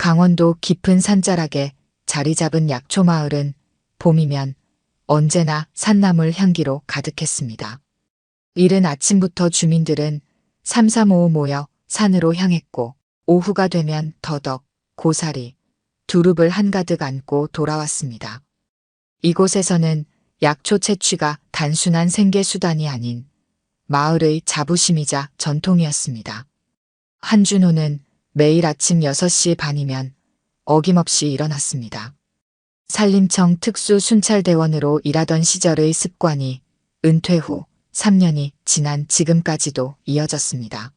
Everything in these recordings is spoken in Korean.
강원도 깊은 산자락에 자리 잡은 약초마을은 봄이면 언제나 산나물 향기로 가득했습니다. 이른 아침부터 주민들은 삼삼오오 모여 산으로 향했고 오후가 되면 더덕, 고사리, 두릅을 한가득 안고 돌아왔습니다. 이곳에서는 약초 채취가 단순한 생계수단이 아닌 마을의 자부심이자 전통이었습니다. 한준호는 매일 아침 6시 반이면 어김없이 일어났습니다. 산림청 특수 순찰대원으로 일하던 시절의 습관이 은퇴 후 3년이 지난 지금까지도 이어졌습니다.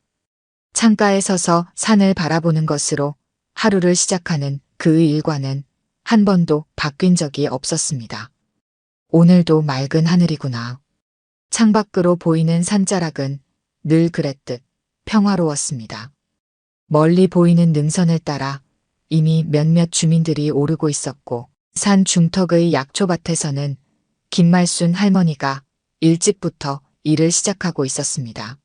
창가에 서서 산을 바라보는 것으로 하루를 시작하는 그의 일과는 한 번도 바뀐 적이 없었습니다. 오늘도 맑은 하늘이구나. 창밖으로 보이는 산자락은 늘 그랬듯 평화로웠습니다. 멀리 보이는 능선을 따라 이미 몇몇 주민들이 오르고 있었고 산 중턱의 약초밭에서는 김말순 할머니가 일찍부터 일을 시작하고 있었습니다.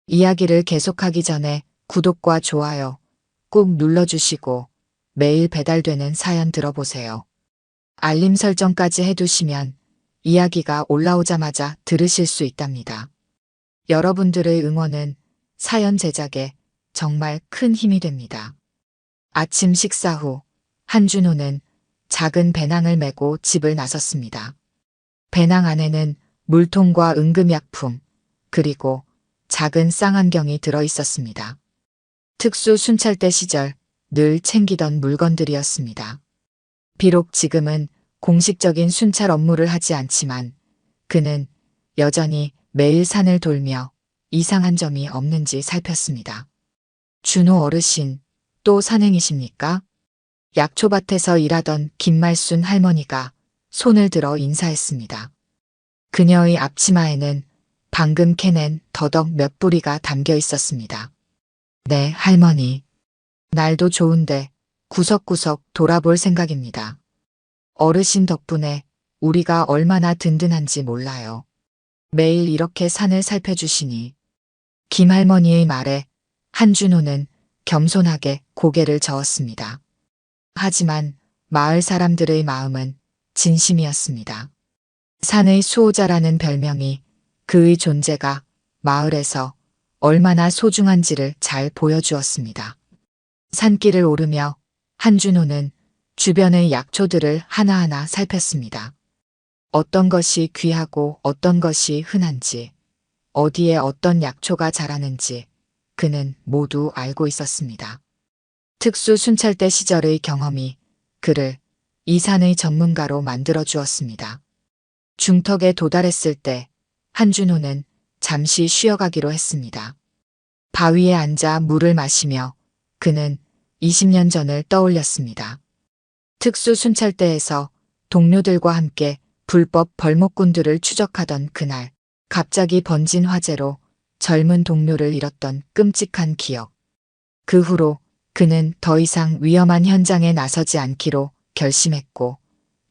이야기를 계속하기 전에 구독과 좋아요 꾹 눌러주시고 매일 배달되는 사연 들어보세요. 알림 설정까지 해두시면 이야기가 올라오자마자 들으실 수 있답니다. 여러분들의 응원은 사연 제작에 정말 큰 힘이 됩니다. 아침 식사 후 한준호는 작은 배낭을 메고 집을 나섰습니다. 배낭 안에는 물통과 응급약품, 그리고 작은 쌍안경이 들어 있었습니다. 특수 순찰대 시절 늘 챙기던 물건들이었습니다. 비록 지금은 공식적인 순찰 업무를 하지 않지만 그는 여전히 매일 산을 돌며 이상한 점이 없는지 살폈습니다. 준호 어르신, 또 산행이십니까? 약초밭에서 일하던 김말순 할머니가 손을 들어 인사했습니다. 그녀의 앞치마에는 방금 캐낸 더덕 몇 뿌리가 담겨 있었습니다. 네, 할머니. 날도 좋은데 구석구석 돌아볼 생각입니다. 어르신 덕분에 우리가 얼마나 든든한지 몰라요. 매일 이렇게 산을 살펴주시니. 김할머니의 말에 한준호는 겸손하게 고개를 저었습니다. 하지만 마을 사람들의 마음은 진심이었습니다. 산의 수호자라는 별명이 그의 존재가 마을에서 얼마나 소중한지를 잘 보여주었습니다. 산길을 오르며 한준호는 주변의 약초들을 하나하나 살폈습니다. 어떤 것이 귀하고 어떤 것이 흔한지, 어디에 어떤 약초가 자라는지 그는 모두 알고 있었습니다. 특수 순찰대 시절의 경험이 그를 이 산의 전문가로 만들어 주었습니다. 중턱에 도달했을 때 한준호는 잠시 쉬어가기로 했습니다. 바위에 앉아 물을 마시며 그는 20년 전을 떠올렸습니다. 특수 순찰대에서 동료들과 함께 불법 벌목꾼들을 추적하던 그날 갑자기 번진 화재로 젊은 동료를 잃었던 끔찍한 기억. 그 후로 그는 더 이상 위험한 현장에 나서지 않기로 결심했고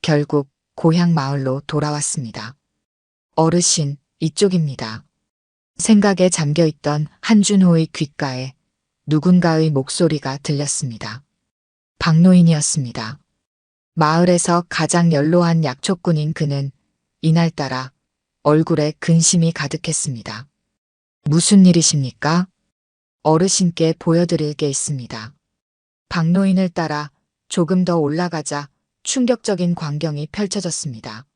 결국 고향 마을로 돌아왔습니다. 어르신, 이쪽입니다. 생각에 잠겨있던 한준호의 귓가에 누군가의 목소리가 들렸습니다. 박노인이었습니다. 마을에서 가장 연로한 약초꾼인 그는 이날따라 얼굴에 근심이 가득했습니다. 무슨 일이십니까? 어르신께 보여드릴 게 있습니다. 박노인을 따라 조금 더 올라가자 충격적인 광경이 펼쳐졌습니다.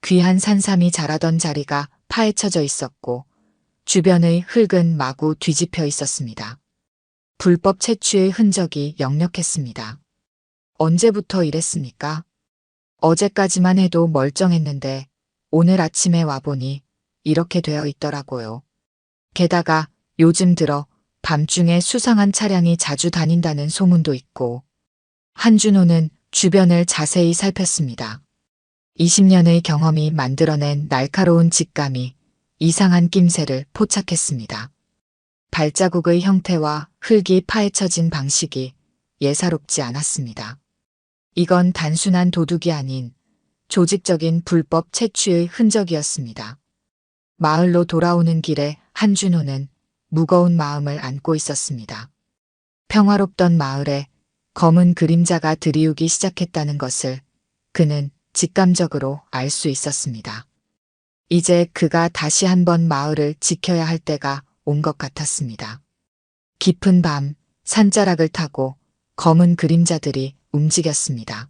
귀한 산삼이 자라던 자리가 파헤쳐져 있었고 주변의 흙은 마구 뒤집혀 있었습니다. 불법 채취의 흔적이 역력했습니다. 언제부터 이랬습니까? 어제까지만 해도 멀쩡했는데 오늘 아침에 와보니 이렇게 되어 있더라고요. 게다가 요즘 들어 밤중에 수상한 차량이 자주 다닌다는 소문도 있고. 한준호는 주변을 자세히 살폈습니다. 20년의 경험이 만들어낸 날카로운 직감이 이상한 낌새를 포착했습니다. 발자국의 형태와 흙이 파헤쳐진 방식이 예사롭지 않았습니다. 이건 단순한 도둑이 아닌 조직적인 불법 채취의 흔적이었습니다. 마을로 돌아오는 길에 한준호는 무거운 마음을 안고 있었습니다. 평화롭던 마을에 검은 그림자가 들이우기 시작했다는 것을 그는 직감적으로 알 수 있었습니다. 이제 그가 다시 한번 마을을 지켜야 할 때가 온 것 같았습니다. 깊은 밤, 산자락을 타고 검은 그림자들이 움직였습니다.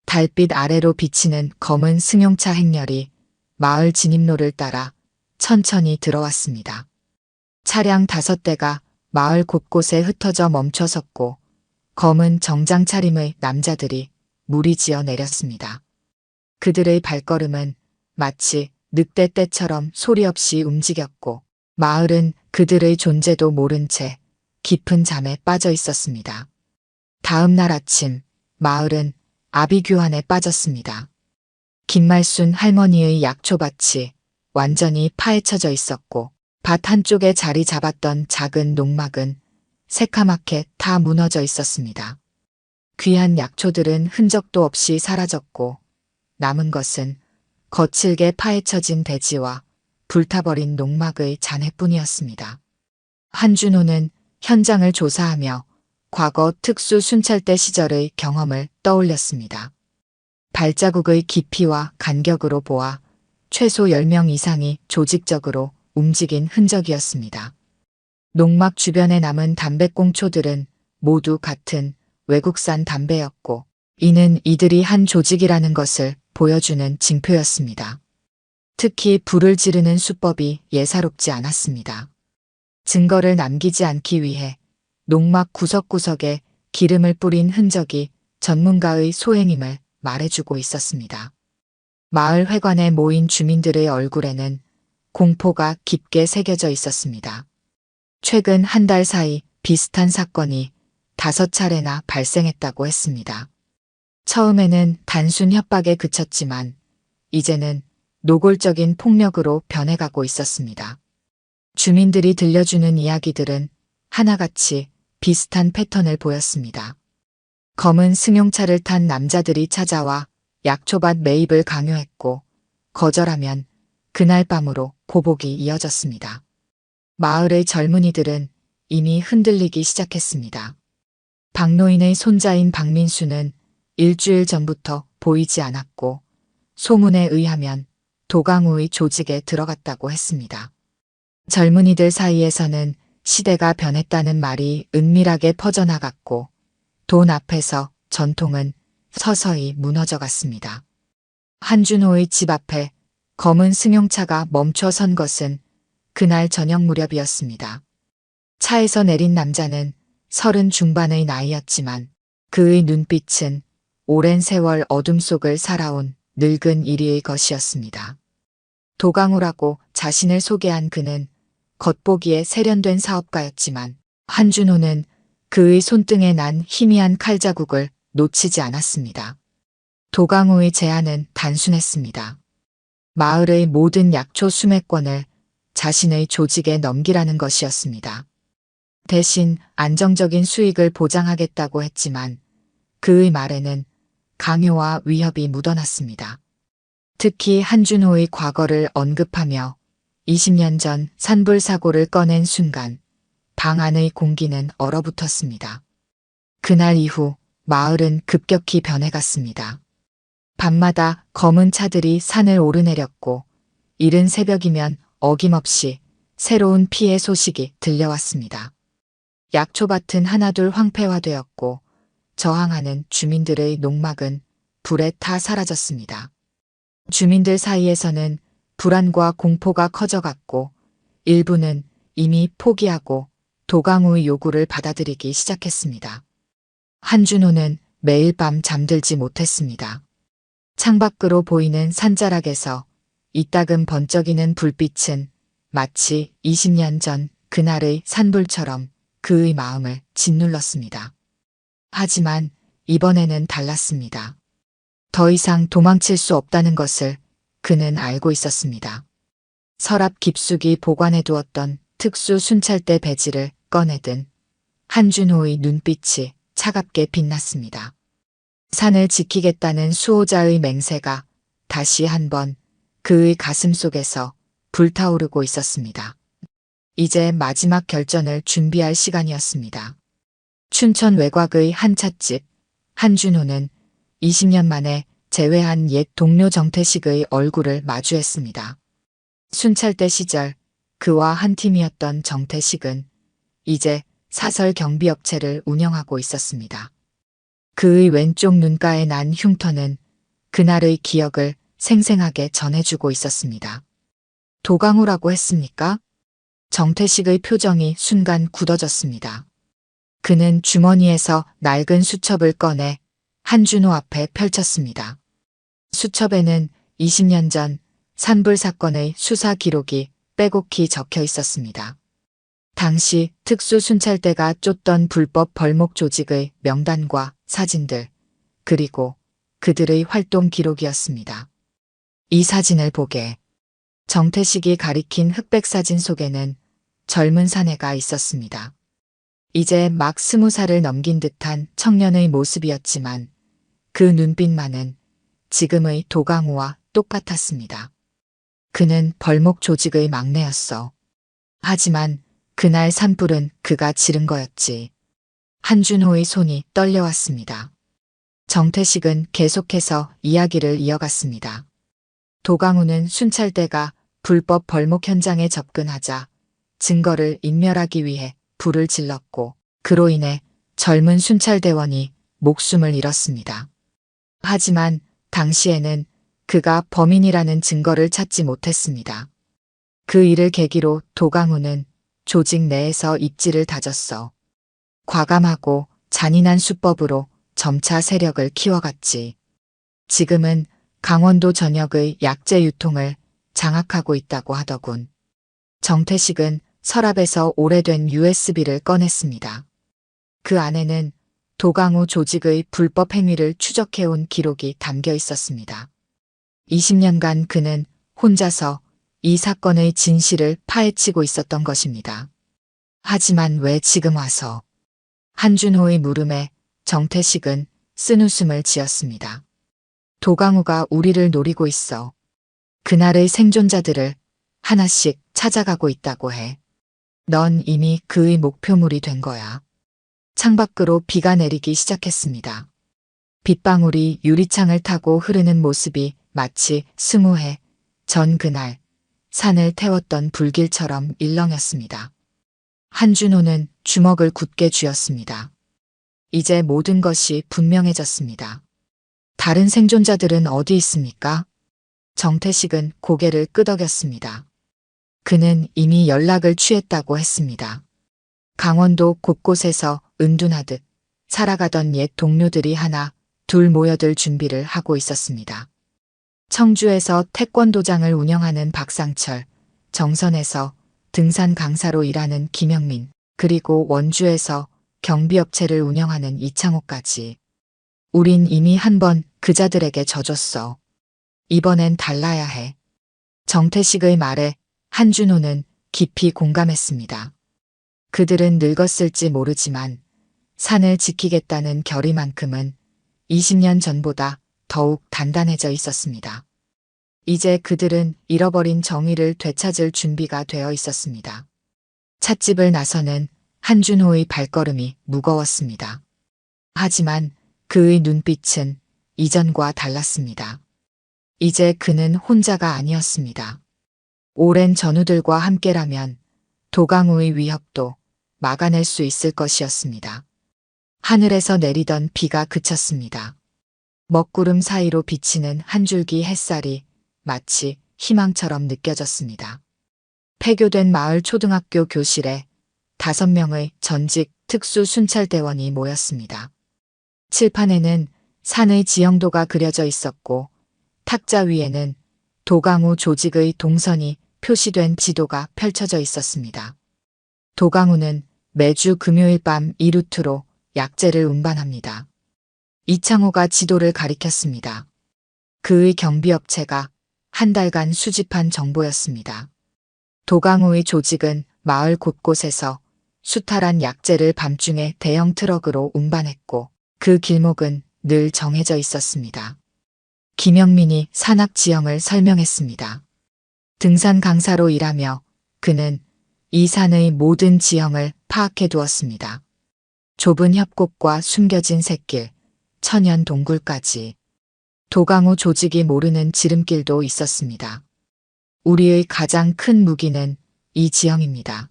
달빛 아래로 비치는 검은 승용차 행렬이 마을 진입로를 따라 천천히 들어왔습니다. 차량 5대가 마을 곳곳에 흩어져 멈춰섰고 검은 정장 차림의 남자들이 무리지어 내렸습니다. 그들의 발걸음은 마치 늑대 떼처럼 소리 없이 움직였고 마을은 그들의 존재도 모른 채 깊은 잠에 빠져 있었습니다. 다음 날 아침 마을은 아비규환에 빠졌습니다. 김말순 할머니의 약초밭이 완전히 파헤쳐져 있었고 밭 한쪽에 자리 잡았던 작은 농막은 새카맣게 다 무너져 있었습니다. 귀한 약초들은 흔적도 없이 사라졌고 남은 것은 거칠게 파헤쳐진 대지와 불타버린 농막의 잔해뿐이었습니다. 한준호는 현장을 조사하며 과거 특수 순찰대 시절의 경험을 떠올렸습니다. 발자국의 깊이와 간격으로 보아 최소 10명 이상이 조직적으로 움직인 흔적이었습니다. 농막 주변에 남은 담배꽁초들은 모두 같은 외국산 담배였고 이는 이들이 한 조직이라는 것을 보여주는 징표였습니다. 특히 불을 지르는 수법이 예사롭지 않았습니다. 증거를 남기지 않기 위해 농막 구석구석에 기름을 뿌린 흔적이 전문가의 소행임을 말해주고 있었습니다. 마을 회관에 모인 주민들의 얼굴에는 공포가 깊게 새겨져 있었습니다. 최근 한 달 사이 비슷한 사건이 5차례나 발생했다고 했습니다. 처음에는 단순 협박에 그쳤지만 이제는 노골적인 폭력으로 변해가고 있었습니다. 주민들이 들려주는 이야기들은 하나같이 비슷한 패턴을 보였습니다. 검은 승용차를 탄 남자들이 찾아와 약초밭 매입을 강요했고 거절하면 그날 밤으로 보복이 이어졌습니다. 마을의 젊은이들은 이미 흔들리기 시작했습니다. 박노인의 손자인 박민수는 일주일 전부터 보이지 않았고 소문에 의하면 도강우의 조직에 들어갔다고 했습니다. 젊은이들 사이에서는 시대가 변했다는 말이 은밀하게 퍼져나갔고 돈 앞에서 전통은 서서히 무너져갔습니다. 한준호의 집 앞에 검은 승용차가 멈춰 선 것은 그날 저녁 무렵이었습니다. 차에서 내린 남자는 30 중반의 나이였지만 그의 눈빛은 오랜 세월 어둠 속을 살아온 늙은 이리의 것이었습니다. 도강우라고 자신을 소개한 그는 겉보기에 세련된 사업가였지만 한준호는 그의 손등에 난 희미한 칼자국을 놓치지 않았습니다. 도강우의 제안은 단순했습니다. 마을의 모든 약초 수매권을 자신의 조직에 넘기라는 것이었습니다. 대신 안정적인 수익을 보장하겠다고 했지만 그의 말에는 강요와 위협이 묻어났습니다. 특히 한준호의 과거를 언급하며 20년 전 산불 사고를 꺼낸 순간 방 안의 공기는 얼어붙었습니다. 그날 이후 마을은 급격히 변해갔습니다. 밤마다 검은 차들이 산을 오르내렸고 이른 새벽이면 어김없이 새로운 피해 소식이 들려왔습니다. 약초밭은 하나둘 황폐화되었고 저항하는 주민들의 농막은 불에 타 사라졌습니다. 주민들 사이에서는 불안과 공포가 커져갔고 일부는 이미 포기하고 도강우의 요구를 받아들이기 시작했습니다. 한준호는 매일 밤 잠들지 못했습니다. 창밖으로 보이는 산자락에서 이따금 번쩍이는 불빛은 마치 20년 전 그날의 산불처럼 그의 마음을 짓눌렀습니다. 하지만 이번에는 달랐습니다. 더 이상 도망칠 수 없다는 것을 그는 알고 있었습니다. 서랍 깊숙이 보관해 두었던 특수 순찰대 배지를 꺼내든 한준호의 눈빛이 차갑게 빛났습니다. 산을 지키겠다는 수호자의 맹세가 다시 한번 그의 가슴 속에서 불타오르고 있었습니다. 이제 마지막 결전을 준비할 시간이었습니다. 춘천 외곽의 한 찻집, 한준호는 20년 만에 재회한 옛 동료 정태식의 얼굴을 마주했습니다. 순찰대 시절 그와 한 팀이었던 정태식은 이제 사설 경비업체를 운영하고 있었습니다. 그의 왼쪽 눈가에 난 흉터는 그날의 기억을 생생하게 전해주고 있었습니다. 도강우라고 했습니까? 정태식의 표정이 순간 굳어졌습니다. 그는 주머니에서 낡은 수첩을 꺼내 한준호 앞에 펼쳤습니다. 수첩에는 20년 전 산불 사건의 수사 기록이 빼곡히 적혀 있었습니다. 당시 특수순찰대가 쫓던 불법 벌목 조직의 명단과 사진들, 그리고 그들의 활동 기록이었습니다. 이 사진을 보게 정태식이 가리킨 흑백 사진 속에는 젊은 사내가 있었습니다. 이제 막 20살을 넘긴 듯한 청년의 모습이었지만 그 눈빛만은 지금의 도강우와 똑같았습니다. 그는 벌목 조직의 막내였어. 하지만 그날 산불은 그가 지른 거였지. 한준호의 손이 떨려왔습니다. 정태식은 계속해서 이야기를 이어갔습니다. 도강우는 순찰대가 불법 벌목 현장에 접근하자 증거를 인멸하기 위해 불을 질렀고 그로 인해 젊은 순찰대원이 목숨을 잃었습니다. 하지만 당시에는 그가 범인이라는 증거를 찾지 못했습니다. 그 일을 계기로 도강우는 조직 내에서 입지를 다졌어. 과감하고 잔인한 수법으로 점차 세력을 키워갔지. 지금은 강원도 전역의 약재 유통을 장악하고 있다고 하더군. 정태식은 서랍에서 오래된 USB를 꺼냈습니다. 그 안에는 도강우 조직의 불법 행위를 추적해온 기록이 담겨 있었습니다. 20년간 그는 혼자서 이 사건의 진실을 파헤치고 있었던 것입니다. 하지만 왜 지금 와서? 한준호의 물음에 정태식은 쓴웃음을 지었습니다. 도강우가 우리를 노리고 있어. 그날의 생존자들을 하나씩 찾아가고 있다고 해. 넌 이미 그의 목표물이 된 거야. 창밖으로 비가 내리기 시작했습니다. 빗방울이 유리창을 타고 흐르는 모습이 마치 20해 전 그날 산을 태웠던 불길처럼 일렁였습니다. 한준호는 주먹을 굳게 쥐었습니다. 이제 모든 것이 분명해졌습니다. 다른 생존자들은 어디 있습니까? 정태식은 고개를 끄덕였습니다. 그는 이미 연락을 취했다고 했습니다. 강원도 곳곳에서 은둔하듯 살아가던 옛 동료들이 하나, 둘 모여들 준비를 하고 있었습니다. 청주에서 태권도장을 운영하는 박상철, 정선에서 등산 강사로 일하는 김영민, 그리고 원주에서 경비업체를 운영하는 이창호까지. 우린 이미 한 번 그자들에게 져줬어. 이번엔 달라야 해. 정태식의 말에 한준호는 깊이 공감했습니다. 그들은 늙었을지 모르지만 산을 지키겠다는 결의만큼은 20년 전보다 더욱 단단해져 있었습니다. 이제 그들은 잃어버린 정의를 되찾을 준비가 되어 있었습니다. 찻집을 나서는 한준호의 발걸음이 무거웠습니다. 하지만 그의 눈빛은 이전과 달랐습니다. 이제 그는 혼자가 아니었습니다. 오랜 전우들과 함께라면 도강우의 위협도 막아낼 수 있을 것이었습니다. 하늘에서 내리던 비가 그쳤습니다. 먹구름 사이로 비치는 한 줄기 햇살이 마치 희망처럼 느껴졌습니다. 폐교된 마을 초등학교 교실에 5명의 전직 특수순찰대원이 모였습니다. 칠판에는 산의 지형도가 그려져 있었고 탁자 위에는 도강우 조직의 동선이 표시된 지도가 펼쳐져 있었습니다. 도강우는 매주 금요일 밤 이 루트로 약재를 운반합니다. 이창호가 지도를 가리켰습니다. 그의 경비업체가 한 달간 수집한 정보였습니다. 도강우의 조직은 마을 곳곳에서 수탈한 약재를 밤중에 대형 트럭으로 운반했고 그 길목은 늘 정해져 있었습니다. 김영민이 산악 지형을 설명했습니다. 등산 강사로 일하며 그는 이 산의 모든 지형을 파악해 두었습니다. 좁은 협곡과 숨겨진 샛길, 천연 동굴까지 도강우 조직이 모르는 지름길도 있었습니다. 우리의 가장 큰 무기는 이 지형입니다.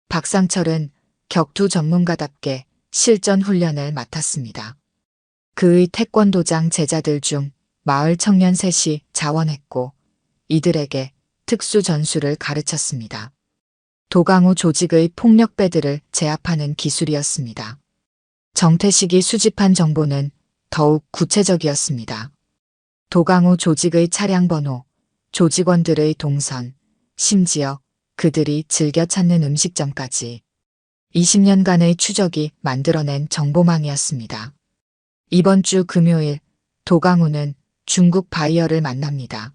박상철은 격투 전문가답게 실전 훈련을 맡았습니다. 그의 태권도장 제자들 중 마을 청년 셋이 자원했고 이들에게 특수 전술을 가르쳤습니다. 도강우 조직의 폭력배들을 제압하는 기술이었습니다. 정태식이 수집한 정보는 더욱 구체적이었습니다. 도강우 조직의 차량 번호, 조직원들의 동선, 심지어 그들이 즐겨 찾는 음식점까지 20년간의 추적이 만들어낸 정보망이었습니다. 이번 주 금요일 도강우는 중국 바이어를 만납니다.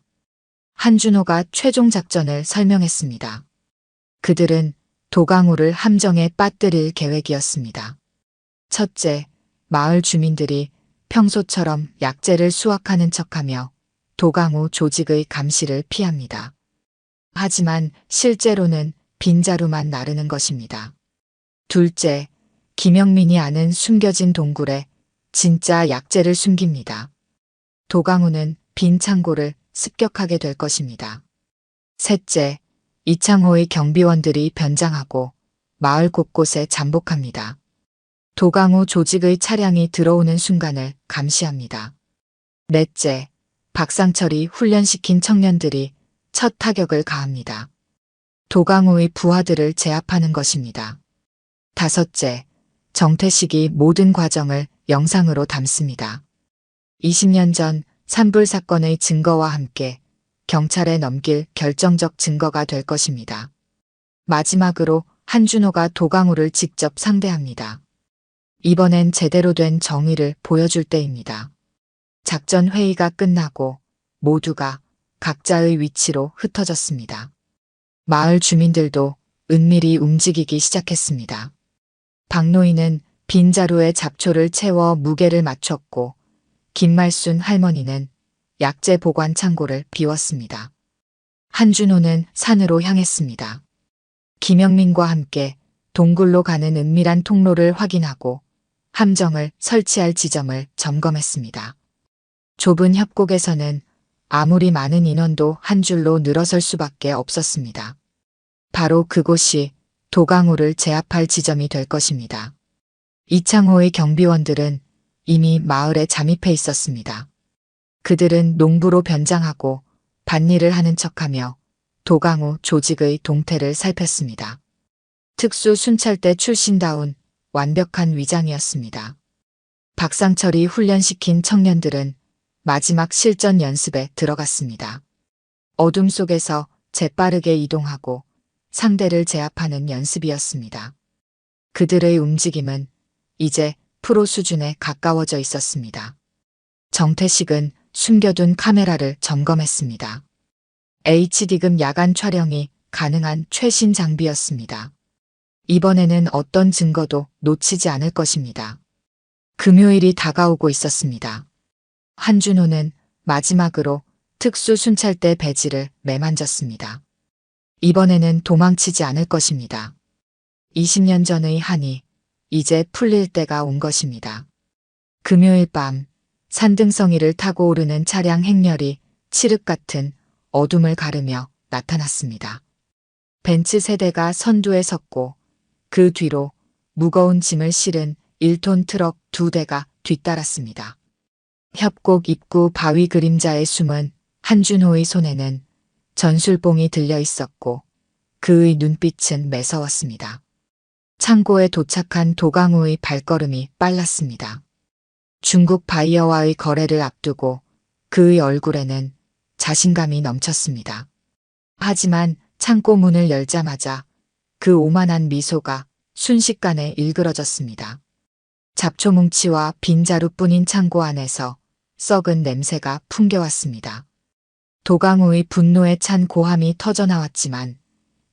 한준호가 최종 작전을 설명했습니다. 그들은 도강우를 함정에 빠뜨릴 계획이었습니다. 첫째, 마을 주민들이 평소처럼 약재를 수확하는 척하며 도강우 조직의 감시를 피합니다. 하지만 실제로는 빈자루만 나르는 것입니다. 둘째, 김영민이 아는 숨겨진 동굴에 진짜 약재를 숨깁니다. 도강우는 빈 창고를 습격하게 될 것입니다. 셋째, 이창호의 경비원들이 변장하고 마을 곳곳에 잠복합니다. 도강우 조직의 차량이 들어오는 순간을 감시합니다. 넷째, 박상철이 훈련시킨 청년들이 첫 타격을 가합니다. 도강우의 부하들을 제압하는 것입니다. 다섯째, 정태식이 모든 과정을 영상으로 담습니다. 20년 전 산불 사건의 증거와 함께 경찰에 넘길 결정적 증거가 될 것입니다. 마지막으로 한준호가 도강우를 직접 상대합니다. 이번엔 제대로 된 정의를 보여줄 때입니다. 작전 회의가 끝나고 모두가 각자의 위치로 흩어졌습니다. 마을 주민들도 은밀히 움직이기 시작했습니다. 박노인은 빈자루에 잡초를 채워 무게를 맞췄고 김말순 할머니는 약재 보관 창고를 비웠습니다. 한준호는 산으로 향했습니다. 김영민과 함께 동굴로 가는 은밀한 통로를 확인하고 함정을 설치할 지점을 점검했습니다. 좁은 협곡에서는 아무리 많은 인원도 한 줄로 늘어설 수밖에 없었습니다. 바로 그곳이 도강우를 제압할 지점이 될 것입니다. 이창호의 경비원들은 이미 마을에 잠입해 있었습니다. 그들은 농부로 변장하고 밭일을 하는 척하며 도강우 조직의 동태를 살폈습니다. 특수 순찰대 출신다운 완벽한 위장이었습니다. 박상철이 훈련시킨 청년들은 마지막 실전 연습에 들어갔습니다. 어둠 속에서 재빠르게 이동하고 상대를 제압하는 연습이었습니다. 그들의 움직임은 이제 프로 수준에 가까워져 있었습니다. 정태식은 숨겨둔 카메라를 점검했습니다. HD급 야간 촬영이 가능한 최신 장비였습니다. 이번에는 어떤 증거도 놓치지 않을 것입니다. 금요일이 다가오고 있었습니다. 한준호는 마지막으로 특수 순찰대 배지를 매만졌습니다. 이번에는 도망치지 않을 것입니다. 20년 전의 한이 이제 풀릴 때가 온 것입니다. 금요일 밤 산등성이를 타고 오르는 차량 행렬이 칠흑 같은 어둠을 가르며 나타났습니다. 벤츠 세대가 선두에 섰고 그 뒤로 무거운 짐을 실은 1톤 트럭 2대가 뒤따랐습니다. 협곡 입구 바위 그림자에 숨은 한준호의 손에는 전술봉이 들려 있었고 그의 눈빛은 매서웠습니다. 창고에 도착한 도강우의 발걸음이 빨랐습니다. 중국 바이어와의 거래를 앞두고 그의 얼굴에는 자신감이 넘쳤습니다. 하지만 창고 문을 열자마자 그 오만한 미소가 순식간에 일그러졌습니다. 잡초 뭉치와 빈자루뿐인 창고 안에서 썩은 냄새가 풍겨왔습니다. 도강우의 분노에 찬 고함이 터져나왔지만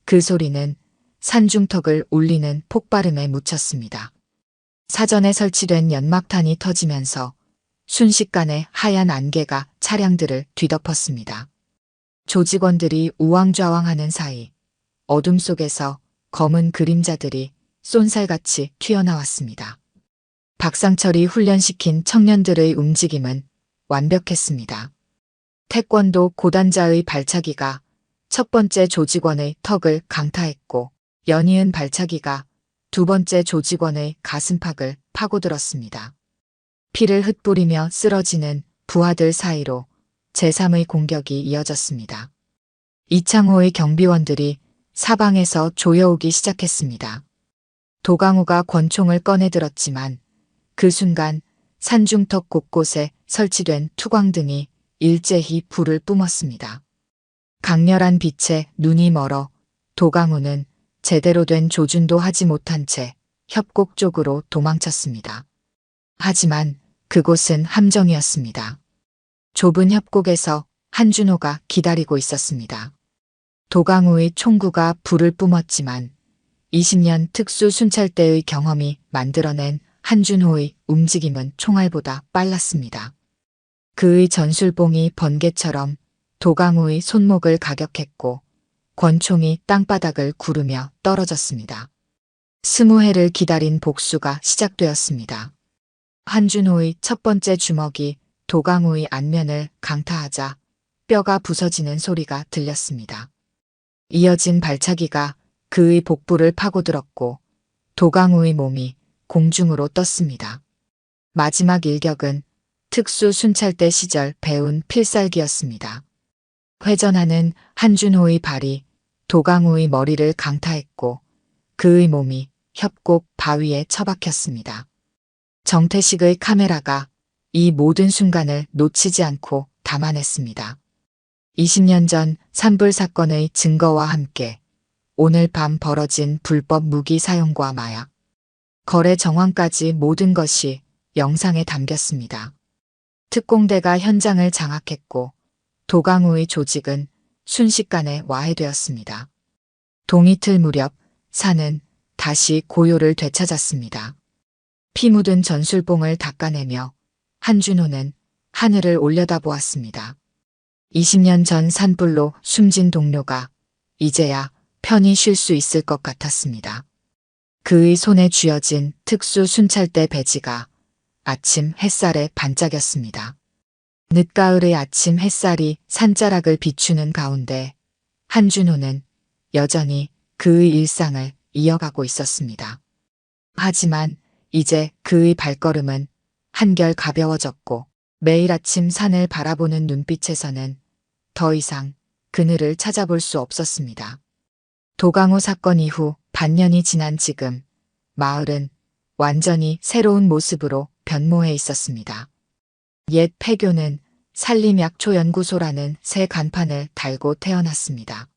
그 소리는 산중턱을 울리는 폭발음에 묻혔습니다. 사전에 설치된 연막탄이 터지면서 순식간에 하얀 안개가 차량들을 뒤덮었습니다. 조직원들이 우왕좌왕하는 사이 어둠 속에서 검은 그림자들이 쏜살같이 튀어나왔습니다. 박상철이 훈련시킨 청년들의 움직임은 완벽했습니다. 태권도 고단자의 발차기가 첫 번째 조직원의 턱을 강타했고 연이은 발차기가 두 번째 조직원의 가슴팍을 파고들었습니다. 피를 흩뿌리며 쓰러지는 부하들 사이로 제3의 공격이 이어졌습니다. 이창호의 경비원들이 사방에서 조여오기 시작했습니다. 도강우가 권총을 꺼내들었지만 그 순간 산중턱 곳곳에 설치된 투광등이 일제히 불을 뿜었습니다. 강렬한 빛에 눈이 멀어 도강우는 제대로 된 조준도 하지 못한 채 협곡 쪽으로 도망쳤습니다. 하지만 그곳은 함정이었습니다. 좁은 협곡에서 한준호가 기다리고 있었습니다. 도강우의 총구가 불을 뿜었지만 20년 특수 순찰대의 경험이 만들어낸 한준호의 움직임은 총알보다 빨랐습니다. 그의 전술봉이 번개처럼 도강우의 손목을 가격했고 권총이 땅바닥을 구르며 떨어졌습니다. 20회를 기다린 복수가 시작되었습니다. 한준호의 첫 번째 주먹이 도강우의 안면을 강타하자 뼈가 부서지는 소리가 들렸습니다. 이어진 발차기가 그의 복부를 파고들었고 도강우의 몸이 공중으로 떴습니다. 마지막 일격은 특수 순찰대 시절 배운 필살기였습니다. 회전하는 한준호의 발이 도강우의 머리를 강타했고 그의 몸이 협곡 바위에 처박혔습니다. 정태식의 카메라가 이 모든 순간을 놓치지 않고 담아냈습니다. 20년 전 산불 사건의 증거와 함께 오늘 밤 벌어진 불법 무기 사용과 마약, 거래 정황까지 모든 것이 영상에 담겼습니다. 특공대가 현장을 장악했고 도강우의 조직은 순식간에 와해되었습니다. 동이틀 무렵 산은 다시 고요를 되찾았습니다. 피 묻은 전술봉을 닦아내며 한준호는 하늘을 올려다보았습니다. 20년 전 산불로 숨진 동료가 이제야 편히 쉴 수 있을 것 같았습니다. 그의 손에 쥐어진 특수 순찰대 배지가 아침 햇살에 반짝였습니다. 늦가을의 아침 햇살이 산자락을 비추는 가운데 한준호는 여전히 그의 일상을 이어가고 있었습니다. 하지만 이제 그의 발걸음은 한결 가벼워졌고 매일 아침 산을 바라보는 눈빛에서는 더 이상 그늘을 찾아볼 수 없었습니다. 도강우 사건 이후 반년이 지난 지금 마을은 완전히 새로운 모습으로 변모해 있었습니다. 옛 폐교는 산림약초연구소라는 새 간판을 달고 태어났습니다.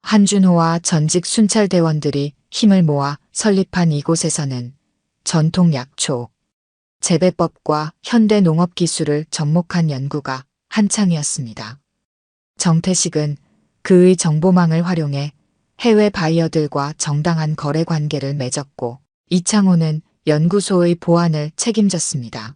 한준호와 전직 순찰대원들이 힘을 모아 설립한 이곳에서는 전통 약초, 재배법과 현대 농업 기술을 접목한 연구가 한창이었습니다. 정태식은 그의 정보망을 활용해 해외 바이어들과 정당한 거래 관계를 맺었고 이창호는 연구소의 보안을 책임졌습니다.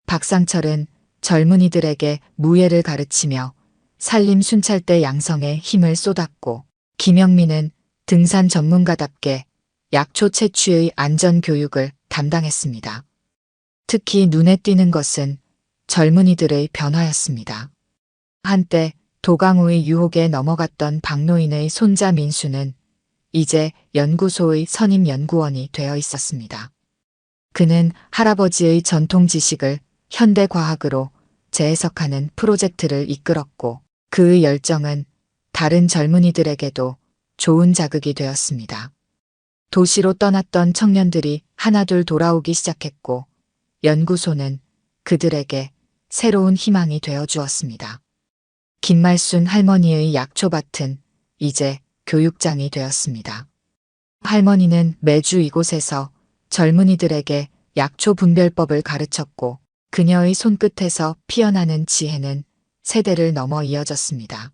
박상철은 젊은이들에게 무예를 가르치며 산림순찰대 양성에 힘을 쏟았고 김영민은 등산 전문가답게 약초 채취의 안전교육을 담당했습니다. 특히 눈에 띄는 것은 젊은이들의 변화였습니다. 한때 도강우의 유혹에 넘어갔던 박노인의 손자 민수는 이제 연구소의 선임 연구원이 되어 있었습니다. 그는 할아버지의 전통 지식을 현대 과학으로 재해석하는 프로젝트를 이끌었고 그의 열정은 다른 젊은이들에게도 좋은 자극이 되었습니다. 도시로 떠났던 청년들이 하나둘 돌아오기 시작했고 연구소는 그들에게 새로운 희망이 되어 주었습니다. 김말순 할머니의 약초밭은 이제 교육장이 되었습니다. 할머니는 매주 이곳에서 젊은이들에게 약초 분별법을 가르쳤고 그녀의 손끝에서 피어나는 지혜는 세대를 넘어 이어졌습니다.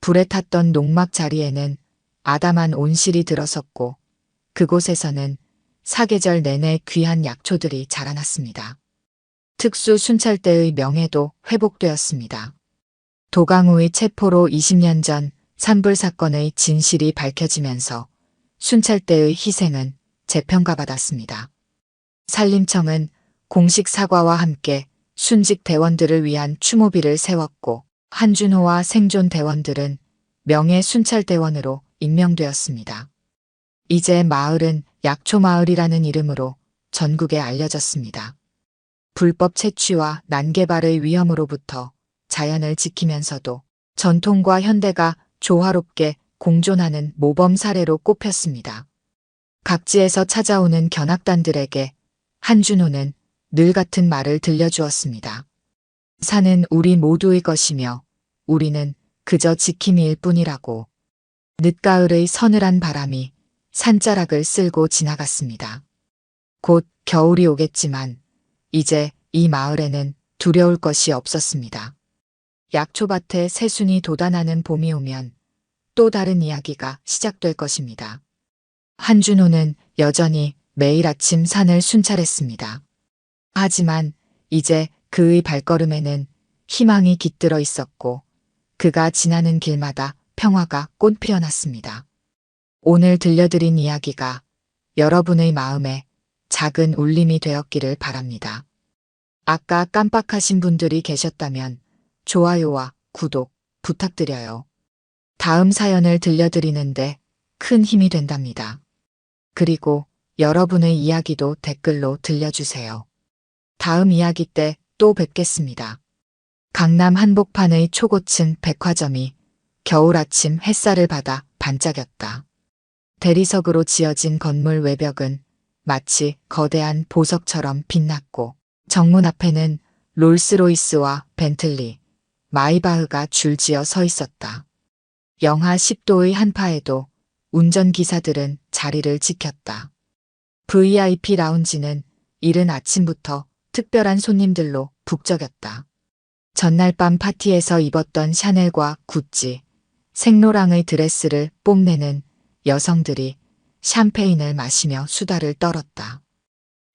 불에 탔던 농막 자리에는 아담한 온실이 들어섰고 그곳에서는 사계절 내내 귀한 약초들이 자라났습니다. 특수 순찰대의 명예도 회복되었습니다. 도강우의 체포로 20년 전 산불 사건의 진실이 밝혀지면서 순찰대의 희생은 재평가받았습니다. 산림청은 공식 사과와 함께 순직 대원들을 위한 추모비를 세웠고 한준호와 생존 대원들은 명예 순찰 대원으로 임명되었습니다. 이제 마을은 약초마을이라는 이름으로 전국에 알려졌습니다. 불법 채취와 난개발의 위험으로부터 자연을 지키면서도 전통과 현대가 조화롭게 공존하는 모범 사례로 꼽혔습니다. 각지에서 찾아오는 견학단들에게 한준호는 늘 같은 말을 들려주었습니다. 산은 우리 모두의 것이며 우리는 그저 지킴이일 뿐이라고. 늦가을의 서늘한 바람이 산자락을 쓸고 지나갔습니다. 곧 겨울이 오겠지만 이제 이 마을에는 두려울 것이 없었습니다. 약초밭에 새순이 돋아나는 봄이 오면 또 다른 이야기가 시작될 것입니다. 한준호는 여전히 매일 아침 산을 순찰했습니다. 하지만 이제 그의 발걸음에는 희망이 깃들어 있었고 그가 지나는 길마다 평화가 꽃 피어났습니다. 오늘 들려드린 이야기가 여러분의 마음에 작은 울림이 되었기를 바랍니다. 아까 깜빡하신 분들이 계셨다면 좋아요와 구독 부탁드려요. 다음 사연을 들려드리는데 큰 힘이 된답니다. 그리고 여러분의 이야기도 댓글로 들려주세요. 다음 이야기 때 또 뵙겠습니다. 강남 한복판의 초고층 백화점이 겨울 아침 햇살을 받아 반짝였다. 대리석으로 지어진 건물 외벽은 마치 거대한 보석처럼 빛났고 정문 앞에는 롤스로이스와 벤틀리, 마이바흐가 줄지어 서 있었다. 영하 10도의 한파에도 운전기사들은 자리를 지켰다. VIP 라운지는 이른 아침부터 특별한 손님들로 북적였다. 전날 밤 파티에서 입었던 샤넬과 구찌, 생로랑의 드레스를 뽐내는 여성들이 샴페인을 마시며 수다를 떨었다.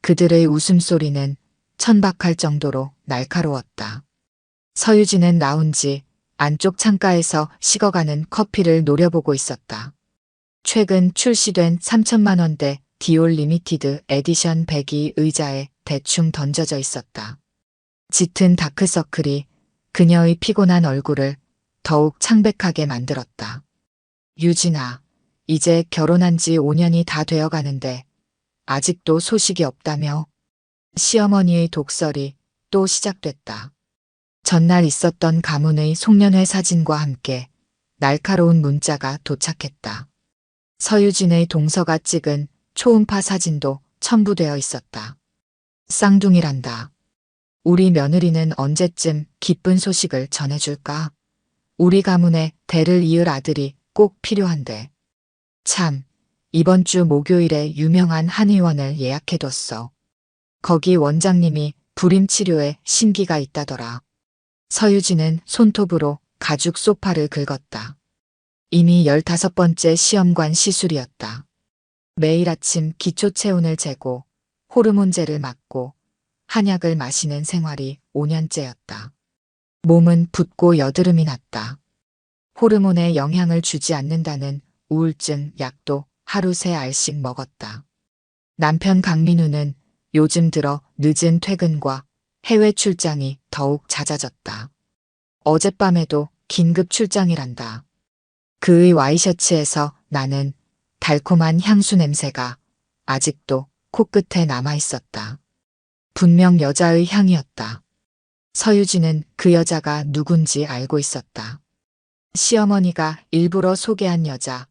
그들의 웃음소리는 천박할 정도로 날카로웠다. 서유진은 라운지 안쪽 창가에서 식어가는 커피를 노려보고 있었다. 최근 출시된 3천만 원대 디올 리미티드 에디션 백이 의자에 대충 던져져 있었다. 짙은 다크서클이 그녀의 피곤한 얼굴을 더욱 창백하게 만들었다. 유진아, 이제 결혼한 지 5년이 다 되어 가는데 아직도 소식이 없다며? 시어머니의 독설이 또 시작됐다. 전날 있었던 가문의 송년회 사진과 함께 날카로운 문자가 도착했다. 서유진의 동서가 찍은 초음파 사진도 첨부되어 있었다. 쌍둥이란다. 우리 며느리는 언제쯤 기쁜 소식을 전해줄까? 우리 가문에 대를 이을 아들이 꼭 필요한데. 참, 이번 주 목요일에 유명한 한의원을 예약해뒀어. 거기 원장님이 불임치료에 신기가 있다더라. 서유진은 손톱으로 가죽 소파를 긁었다. 이미 15번째 시험관 시술이었다. 매일 아침 기초 체온을 재고 호르몬제를 맞고 한약을 마시는 생활이 5년째였다. 몸은 붓고 여드름이 났다. 호르몬에 영향을 주지 않는다는 우울증 약도 하루 3알씩 먹었다. 남편 강민우는 요즘 들어 늦은 퇴근과 해외 출장이 더욱 잦아졌다. 어젯밤에도 긴급 출장이란다. 그의 와이셔츠에서 나는 달콤한 향수 냄새가 아직도 코끝에 남아 있었다. 분명 여자의 향이었다. 서유진은 그 여자가 누군지 알고 있었다. 시어머니가 일부러 소개한 여자,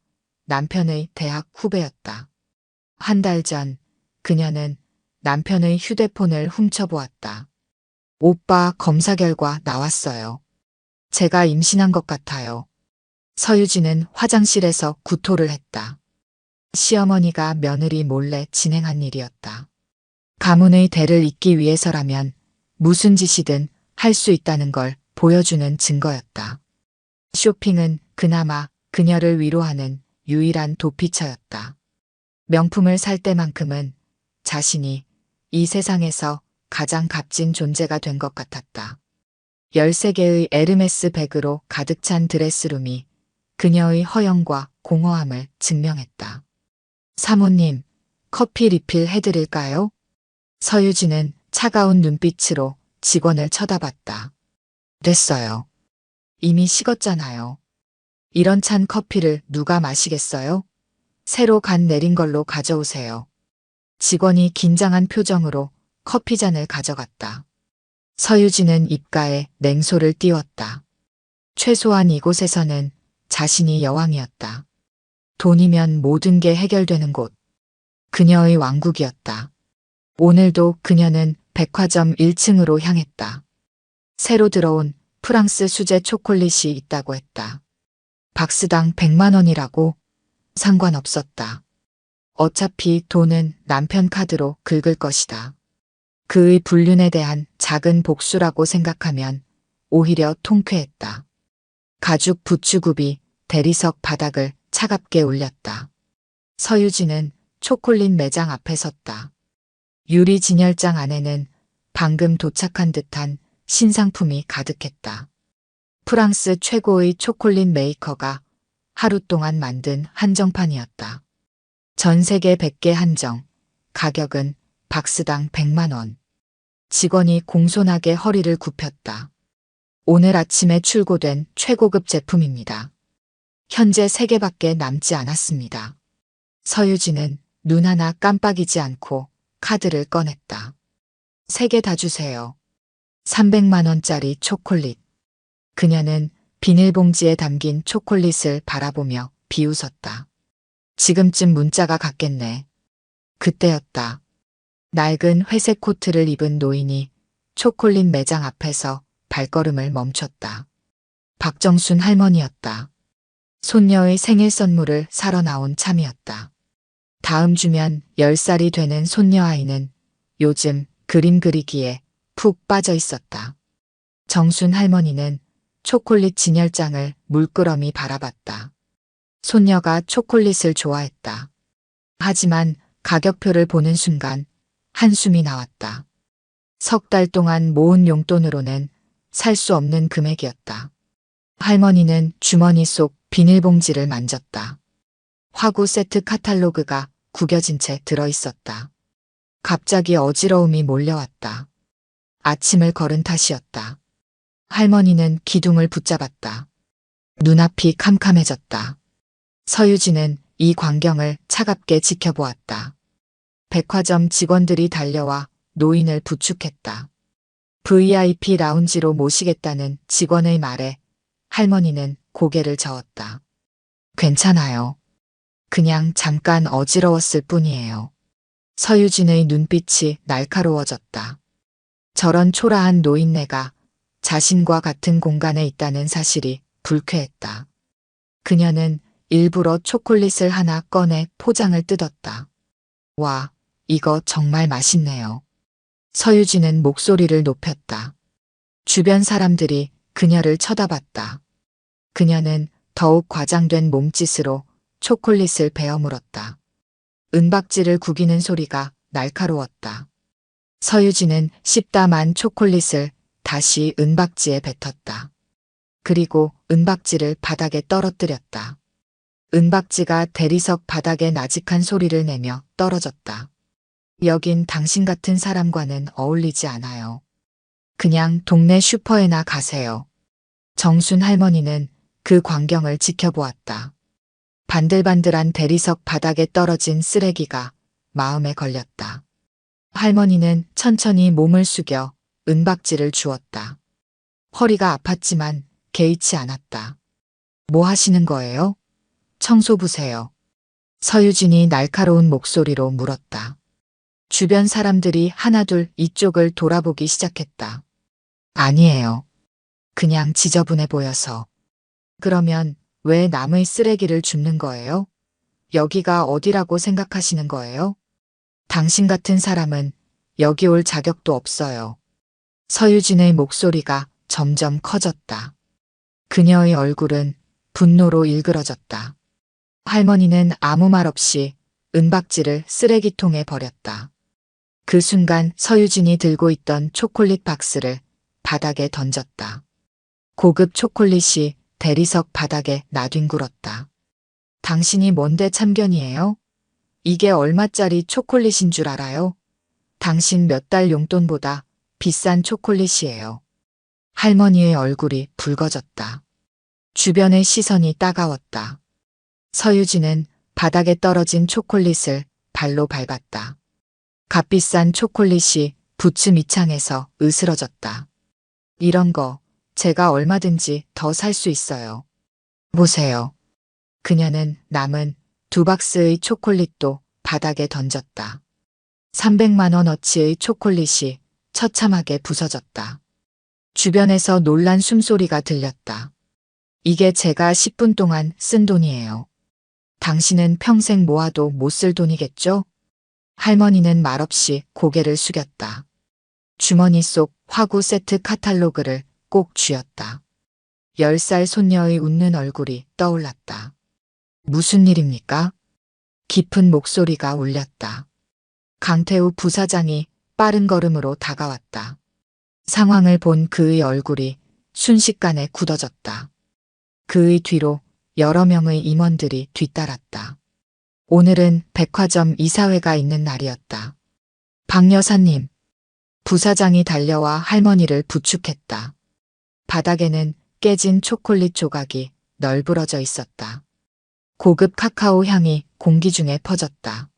남편의 대학 후배였다. 한 달 전 그녀는 남편의 휴대폰을 훔쳐보았다. 오빠 검사 결과 나왔어요. 제가 임신한 것 같아요. 서유진은 화장실에서 구토를 했다. 시어머니가 며느리 몰래 진행한 일이었다. 가문의 대를 잇기 위해서라면 무슨 짓이든 할 수 있다는 걸 보여주는 증거였다. 쇼핑은 그나마 그녀를 위로하는 유일한 도피처였다. 명품을 살 때만큼은 자신이 이 세상에서 가장 값진 존재가 된 것 같았다. 13개의 에르메스 백으로 가득 찬 드레스룸이 그녀의 허영과 공허함을 증명했다. 사모님, 커피 리필 해드릴까요? 서유진은 차가운 눈빛으로 직원을 쳐다봤다. 됐어요. 이미 식었잖아요. 이런 찬 커피를 누가 마시겠어요? 새로 간 내린 걸로 가져오세요. 직원이 긴장한 표정으로 커피잔을 가져갔다. 서유진은 입가에 냉소를 띄웠다. 최소한 이곳에서는 자신이 여왕이었다. 돈이면 모든 게 해결되는 곳. 그녀의 왕국이었다. 오늘도 그녀는 백화점 1층으로 향했다. 새로 들어온 프랑스 수제 초콜릿이 있다고 했다. 박스당 100만 원이라고? 상관없었다. 어차피 돈은 남편 카드로 긁을 것이다. 그의 불륜에 대한 작은 복수라고 생각하면 오히려 통쾌했다. 가죽 부추굽이 대리석 바닥을 차갑게 울렸다. 서유진은 초콜릿 매장 앞에 섰다. 유리 진열장 안에는 방금 도착한 듯한 신상품이 가득했다. 프랑스 최고의 초콜릿 메이커가 하루 동안 만든 한정판이었다. 전 세계 100개 한정, 가격은 박스당 100만 원. 직원이 공손하게 허리를 굽혔다. 오늘 아침에 출고된 최고급 제품입니다. 현재 3개밖에 남지 않았습니다. 서유진은 눈 하나 깜빡이지 않고 카드를 꺼냈다. 3개 다 주세요. 300만 원짜리 초콜릿. 그녀는 비닐봉지에 담긴 초콜릿을 바라보며 비웃었다. 지금쯤 문자가 갔겠네. 그때였다. 낡은 회색 코트를 입은 노인이 초콜릿 매장 앞에서 발걸음을 멈췄다. 박정순 할머니였다. 손녀의 생일 선물을 사러 나온 참이었다. 다음 주면 10살이 되는 손녀 아이는 요즘 그림 그리기에 푹 빠져 있었다. 정순 할머니는 초콜릿 진열장을 물끄러미 바라봤다. 손녀가 초콜릿을 좋아했다. 하지만 가격표를 보는 순간 한숨이 나왔다. 3달 동안 모은 용돈으로는 살 수 없는 금액이었다. 할머니는 주머니 속 비닐봉지를 만졌다. 화구 세트 카탈로그가 구겨진 채 들어있었다. 갑자기 어지러움이 몰려왔다. 아침을 걸은 탓이었다. 할머니는 기둥을 붙잡았다. 눈앞이 캄캄해졌다. 서유진은 이 광경을 차갑게 지켜보았다. 백화점 직원들이 달려와 노인을 부축했다. VIP 라운지로 모시겠다는 직원의 말에 할머니는 고개를 저었다. 괜찮아요. 그냥 잠깐 어지러웠을 뿐이에요. 서유진의 눈빛이 날카로워졌다. 저런 초라한 노인네가 자신과 같은 공간에 있다는 사실이 불쾌했다. 그녀는 일부러 초콜릿을 하나 꺼내 포장을 뜯었다. 와, 이거 정말 맛있네요. 서유진은 목소리를 높였다. 주변 사람들이 그녀를 쳐다봤다. 그녀는 더욱 과장된 몸짓으로 초콜릿을 베어 물었다. 은박지를 구기는 소리가 날카로웠다. 서유진은 씹다 만 초콜릿을 다시 은박지에 뱉었다. 그리고 은박지를 바닥에 떨어뜨렸다. 은박지가 대리석 바닥에 나직한 소리를 내며 떨어졌다. 여긴 당신 같은 사람과는 어울리지 않아요. 그냥 동네 슈퍼에나 가세요. 정순 할머니는 그 광경을 지켜보았다. 반들반들한 대리석 바닥에 떨어진 쓰레기가 마음에 걸렸다. 할머니는 천천히 몸을 숙여 은박지를 주었다. 허리가 아팠지만 개의치 않았다. 뭐 하시는 거예요? 청소부세요. 서유진이 날카로운 목소리로 물었다. 주변 사람들이 하나둘 이쪽을 돌아보기 시작했다. 아니에요. 그냥 지저분해 보여서. 그러면 왜 남의 쓰레기를 줍는 거예요? 여기가 어디라고 생각하시는 거예요? 당신 같은 사람은 여기 올 자격도 없어요. 서유진의 목소리가 점점 커졌다. 그녀의 얼굴은 분노로 일그러졌다. 할머니는 아무 말 없이 은박지를 쓰레기통에 버렸다. 그 순간 서유진이 들고 있던 초콜릿 박스를 바닥에 던졌다. 고급 초콜릿이 대리석 바닥에 나뒹굴었다. 당신이 뭔데 참견이에요? 이게 얼마짜리 초콜릿인 줄 알아요? 당신 몇 달 용돈보다 비싼 초콜릿이에요. 할머니의 얼굴이 붉어졌다. 주변의 시선이 따가웠다. 서유진은 바닥에 떨어진 초콜릿을 발로 밟았다. 값비싼 초콜릿이 부츠 밑창에서 으스러졌다. 이런 거 제가 얼마든지 더 살 수 있어요. 보세요. 그녀는 남은 2박스의 초콜릿도 바닥에 던졌다. 300만 원어치의 초콜릿이 처참하게 부서졌다. 주변에서 놀란 숨소리가 들렸다. 이게 제가 10분 동안 쓴 돈이에요. 당신은 평생 모아도 못 쓸 돈이겠죠? 할머니는 말없이 고개를 숙였다. 주머니 속 화구 세트 카탈로그를 꼭 쥐었다. 10살 손녀의 웃는 얼굴이 떠올랐다. 무슨 일입니까? 깊은 목소리가 울렸다. 강태우 부사장이 빠른 걸음으로 다가왔다. 상황을 본 그의 얼굴이 순식간에 굳어졌다. 그의 뒤로 여러 명의 임원들이 뒤따랐다. 오늘은 백화점 이사회가 있는 날이었다. 박 여사님. 부사장이 달려와 할머니를 부축했다. 바닥에는 깨진 초콜릿 조각이 널브러져 있었다. 고급 카카오 향이 공기 중에 퍼졌다.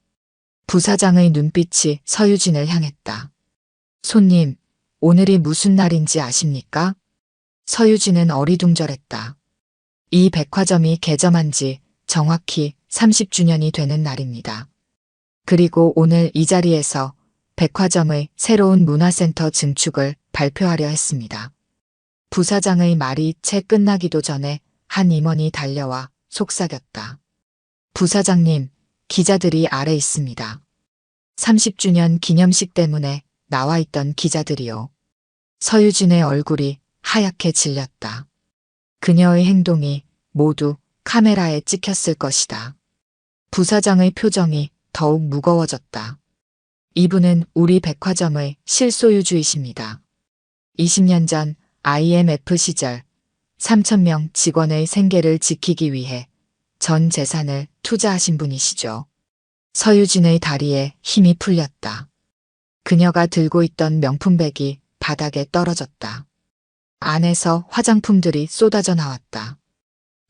부사장의 눈빛이 서유진을 향했다. 손님, 오늘이 무슨 날인지 아십니까? 서유진은 어리둥절했다. 이 백화점이 개점한 지 정확히 30주년이 되는 날입니다. 그리고 오늘 이 자리에서 백화점의 새로운 문화센터 증축을 발표하려 했습니다. 부사장의 말이 채 끝나기도 전에 한 임원이 달려와 속삭였다. 부사장님, 기자들이 아래 있습니다. 30주년 기념식 때문에 나와 있던 기자들이요. 서유진의 얼굴이 하얗게 질렸다. 그녀의 행동이 모두 카메라에 찍혔을 것이다. 부사장의 표정이 더욱 무거워졌다. 이분은 우리 백화점의 실소유주이십니다. 20년 전 IMF 시절 3,000명 직원의 생계를 지키기 위해 전 재산을 투자하신 분이시죠. 서유진의 다리에 힘이 풀렸다. 그녀가 들고 있던 명품백이 바닥에 떨어졌다. 안에서 화장품들이 쏟아져 나왔다.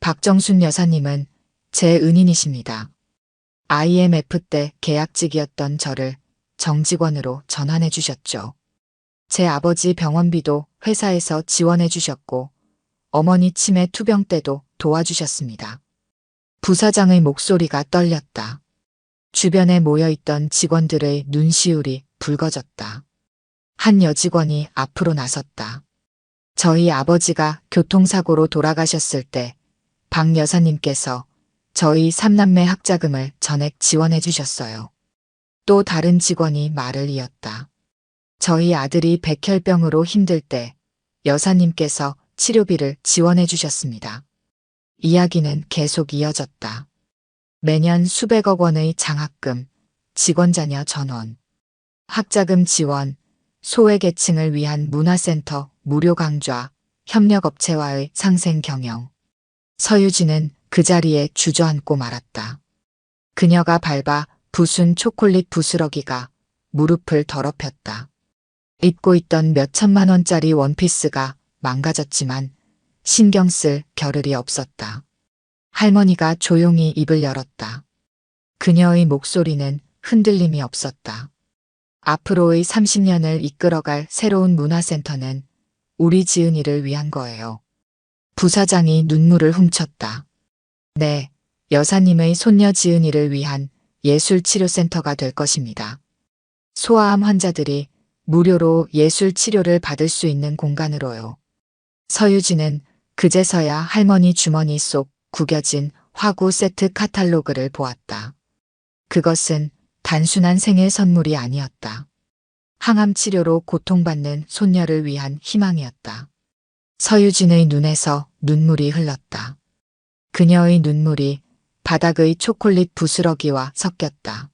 박정순 여사님은 제 은인이십니다. IMF 때 계약직이었던 저를 정직원으로 전환해 주셨죠. 제 아버지 병원비도 회사에서 지원해 주셨고 어머니 치매 투병 때도 도와주셨습니다. 부사장의 목소리가 떨렸다. 주변에 모여있던 직원들의 눈시울이 붉어졌다. 한 여직원이 앞으로 나섰다. 저희 아버지가 교통사고로 돌아가셨을 때 박 여사님께서 저희 3남매 학자금을 전액 지원해 주셨어요. 또 다른 직원이 말을 이었다. 저희 아들이 백혈병으로 힘들 때 여사님께서 치료비를 지원해 주셨습니다. 이야기는 계속 이어졌다. 매년 수백억 원의 장학금, 직원 자녀 전원, 학자금 지원, 소외계층을 위한 문화센터 무료 강좌, 협력업체와의 상생 경영. 서유진은 그 자리에 주저앉고 말았다. 그녀가 밟아 부순 초콜릿 부스러기가 무릎을 더럽혔다. 입고 있던 몇 천만 원짜리 원피스가 망가졌지만 신경 쓸 겨를이 없었다. 할머니가 조용히 입을 열었다. 그녀의 목소리는 흔들림이 없었다. 앞으로의 30년을 이끌어갈 새로운 문화센터는 우리 지은이를 위한 거예요. 부사장이 눈물을 훔쳤다. 네, 여사님의 손녀 지은이를 위한 예술치료센터가 될 것입니다. 소아암 환자들이 무료로 예술치료를 받을 수 있는 공간으로요. 서유진은 그제서야 할머니 주머니 속 구겨진 화구 세트 카탈로그를 보았다. 그것은 단순한 생일 선물이 아니었다. 항암 치료로 고통받는 손녀를 위한 희망이었다. 서유진의 눈에서 눈물이 흘렀다. 그녀의 눈물이 바닥의 초콜릿 부스러기와 섞였다.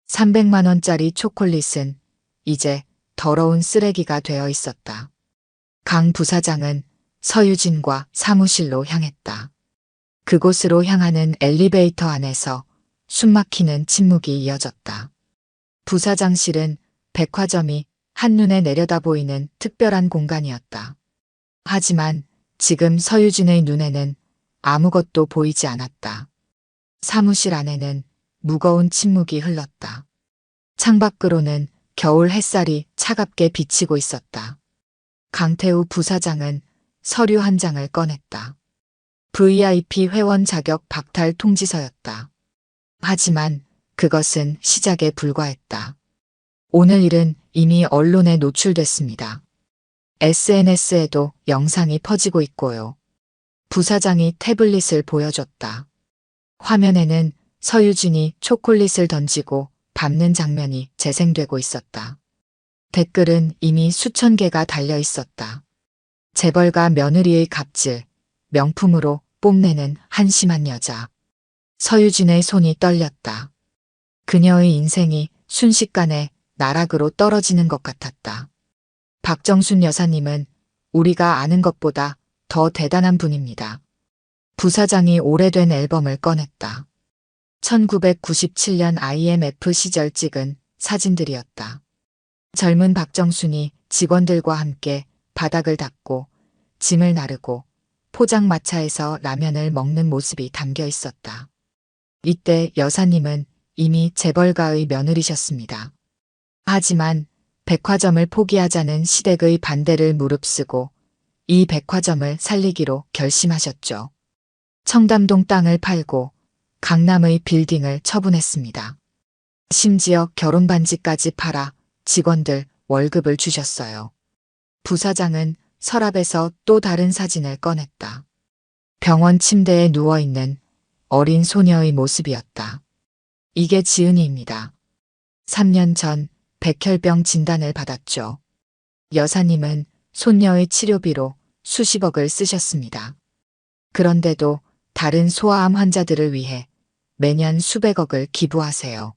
300만 원짜리 초콜릿은 이제 더러운 쓰레기가 되어 있었다. 강 부사장은 서유진과 사무실로 향했다. 그곳으로 향하는 엘리베이터 안에서 숨막히는 침묵이 이어졌다. 부사장실은 백화점이 한눈에 내려다 보이는 특별한 공간이었다. 하지만 지금 서유진의 눈에는 아무것도 보이지 않았다. 사무실 안에는 무거운 침묵이 흘렀다. 창밖으로는 겨울 햇살이 차갑게 비치고 있었다. 강태우 부사장은 서류 한 장을 꺼냈다. VIP 회원 자격 박탈 통지서였다. 하지만 그것은 시작에 불과했다. 오늘 일은 이미 언론에 노출됐습니다. SNS에도 영상이 퍼지고 있고요. 부사장이 태블릿을 보여줬다. 화면에는 서유진이 초콜릿을 던지고 밟는 장면이 재생되고 있었다. 댓글은 이미 수천 개가 달려 있었다. 재벌가 며느리의 갑질, 명품으로 뽐내는 한심한 여자. 서유진의 손이 떨렸다. 그녀의 인생이 순식간에 나락으로 떨어지는 것 같았다. 박정순 여사님은 우리가 아는 것보다 더 대단한 분입니다. 부사장이 오래된 앨범을 꺼냈다. 1997년 IMF 시절 찍은 사진들이었다. 젊은 박정순이 직원들과 함께 바닥을 닦고 짐을 나르고 포장마차에서 라면을 먹는 모습이 담겨 있었다. 이때 여사님은 이미 재벌가의 며느리셨습니다. 하지만 백화점을 포기하자는 시댁의 반대를 무릅쓰고 이 백화점을 살리기로 결심하셨죠. 청담동 땅을 팔고 강남의 빌딩을 처분했습니다. 심지어 결혼반지까지 팔아 직원들 월급을 주셨어요. 부사장은 서랍에서 또 다른 사진을 꺼냈다. 병원 침대에 누워있는 어린 소녀의 모습이었다. 이게 지은이입니다. 3년 전 백혈병 진단을 받았죠. 여사님은 손녀의 치료비로 수십억을 쓰셨습니다. 그런데도 다른 소아암 환자들을 위해 매년 수백억을 기부하세요.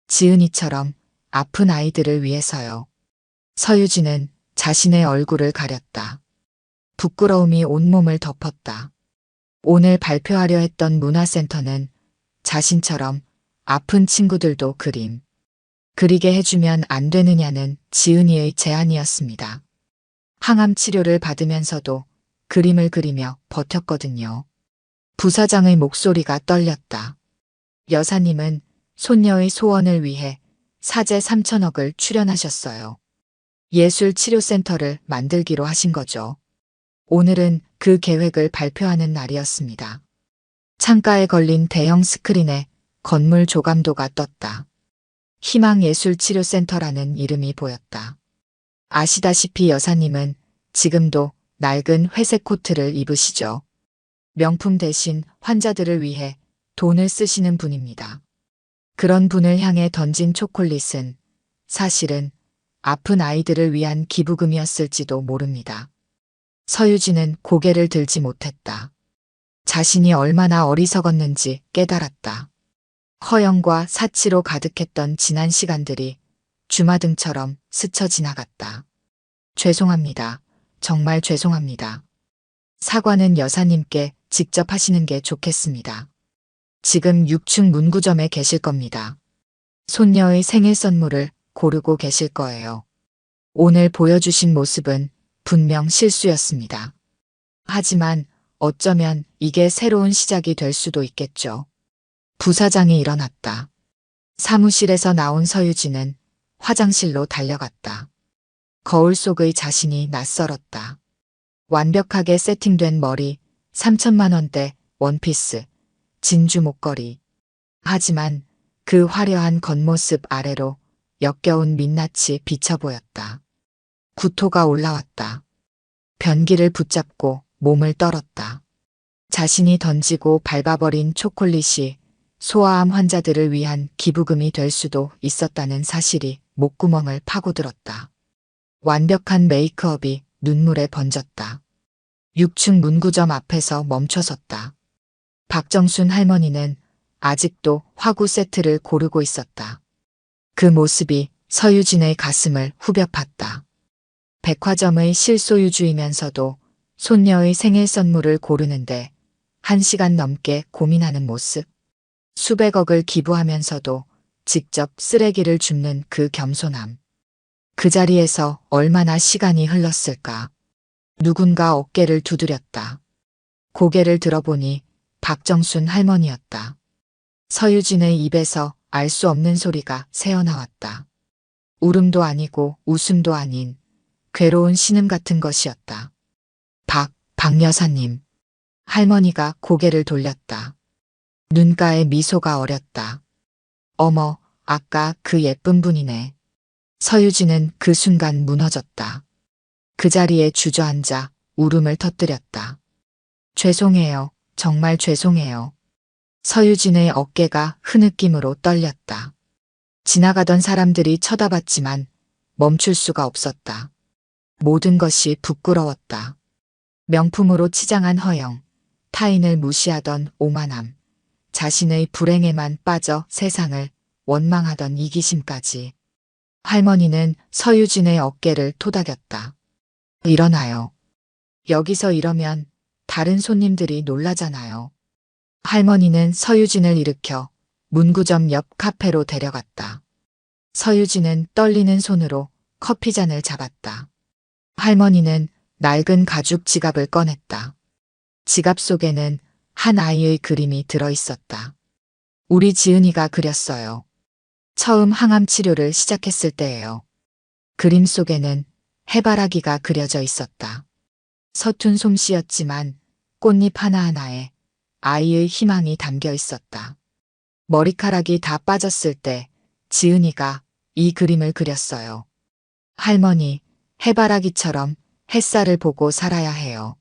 지은이처럼 아픈 아이들을 위해서요. 서유진은 자신의 얼굴을 가렸다. 부끄러움이 온몸을 덮었다. 오늘 발표하려 했던 문화센터는 자신처럼 아픈 친구들도 그리게 해주면 안 되느냐는 지은이의 제안이었습니다. 항암 치료를 받으면서도 그림을 그리며 버텼거든요. 부사장의 목소리가 떨렸다. 여사님은 손녀의 소원을 위해 사제 3천억을 출연하셨어요. 예술치료센터를 만들기로 하신 거죠. 오늘은 그 계획을 발표하는 날이었습니다. 창가에 걸린 대형 스크린에 건물 조감도가 떴다. 희망예술치료센터라는 이름이 보였다. 아시다시피 여사님은 지금도 낡은 회색 코트를 입으시죠. 명품 대신 환자들을 위해 돈을 쓰시는 분입니다. 그런 분을 향해 던진 초콜릿은 사실은 아픈 아이들을 위한 기부금이었을지도 모릅니다. 서유진은 고개를 들지 못했다. 자신이 얼마나 어리석었는지 깨달았다. 허영과 사치로 가득했던 지난 시간들이 주마등처럼 스쳐 지나갔다. 죄송합니다. 정말 죄송합니다. 사과는 여사님께 직접 하시는 게 좋겠습니다. 지금 6층 문구점에 계실 겁니다. 손녀의 생일 선물을 고르고 계실 거예요. 오늘 보여주신 모습은 분명 실수였습니다. 하지만 어쩌면 이게 새로운 시작이 될 수도 있겠죠. 부사장이 일어났다. 사무실에서 나온 서유진은 화장실로 달려갔다. 거울 속의 자신이 낯설었다. 완벽하게 세팅된 머리, 3천만 원대 원피스, 진주 목걸이. 하지만 그 화려한 겉모습 아래로 역겨운 민낯이 비쳐 보였다. 구토가 올라왔다. 변기를 붙잡고 몸을 떨었다. 자신이 던지고 밟아버린 초콜릿이 소아암 환자들을 위한 기부금이 될 수도 있었다는 사실이 목구멍을 파고들었다. 완벽한 메이크업이 눈물에 번졌다. 6층 문구점 앞에서 멈춰섰다. 박정순 할머니는 아직도 화구 세트를 고르고 있었다. 그 모습이 서유진의 가슴을 후벼 팠다. 백화점의 실소유주이면서도 손녀의 생일 선물을 고르는데 1시간 넘게 고민하는 모습. 수백억을 기부하면서도 직접 쓰레기를 줍는 그 겸손함. 그 자리에서 얼마나 시간이 흘렀을까. 누군가 어깨를 두드렸다. 고개를 들어보니 박정순 할머니였다. 서유진의 입에서 알 수 없는 소리가 새어나왔다. 울음도 아니고 웃음도 아닌 괴로운 신음 같은 것이었다. 박 여사님. 할머니가 고개를 돌렸다. 눈가에 미소가 어렸다. 어머, 아까 그 예쁜 분이네. 서유진은 그 순간 무너졌다. 그 자리에 주저앉아 울음을 터뜨렸다. 죄송해요. 정말 죄송해요. 서유진의 어깨가 흐느낌으로 떨렸다. 지나가던 사람들이 쳐다봤지만 멈출 수가 없었다. 모든 것이 부끄러웠다. 명품으로 치장한 허영, 타인을 무시하던 오만함, 자신의 불행에만 빠져 세상을 원망하던 이기심까지. 할머니는 서유진의 어깨를 토닥였다. 일어나요. 여기서 이러면 다른 손님들이 놀라잖아요. 할머니는 서유진을 일으켜 문구점 옆 카페로 데려갔다. 서유진은 떨리는 손으로 커피잔을 잡았다. 할머니는 낡은 가죽 지갑을 꺼냈다. 지갑 속에는 한 아이의 그림이 들어 있었다. 우리 지은이가 그렸어요. 처음 항암 치료를 시작했을 때예요. 그림 속에는 해바라기가 그려져 있었다. 서툰 솜씨였지만 꽃잎 하나하나에 아이의 희망이 담겨 있었다. 머리카락이 다 빠졌을 때 지은이가 이 그림을 그렸어요. 할머니, 해바라기처럼 햇살을 보고 살아야 해요.